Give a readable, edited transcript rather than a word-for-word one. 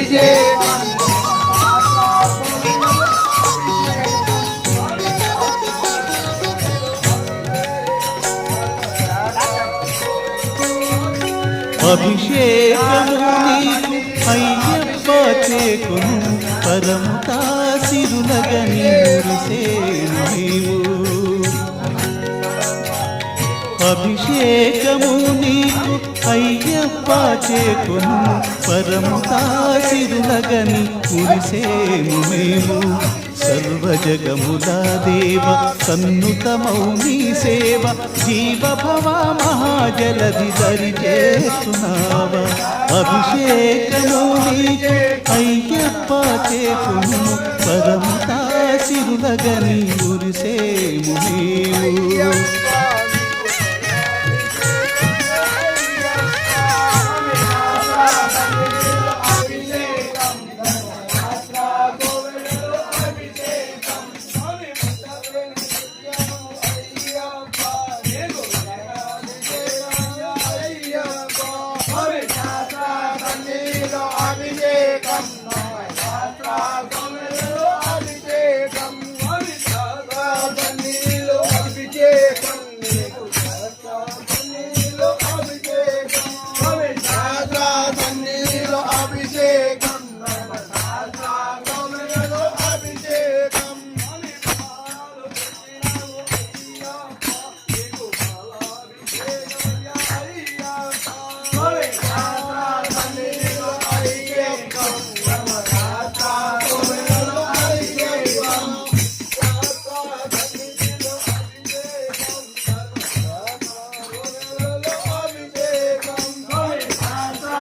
అభిషేకం అభిషేకము నీకు అయ్యప్ప చేకును పరముతా సిరులగని మురిసేను నీవు అభిషేకము నీకు అయ్యప్ప చేకును పరముతా సిరులగని మురిసేను మేము సర్వజగముల దేవ సన్నుతమౌ నీ సేవ జీవభవ మహాజలధి దరిచేస్తున్నావ అభిషేకము నీకు అయ్యప్ప చేకును పరముతా సిరులగని మురిసేము మేము అభిషేకం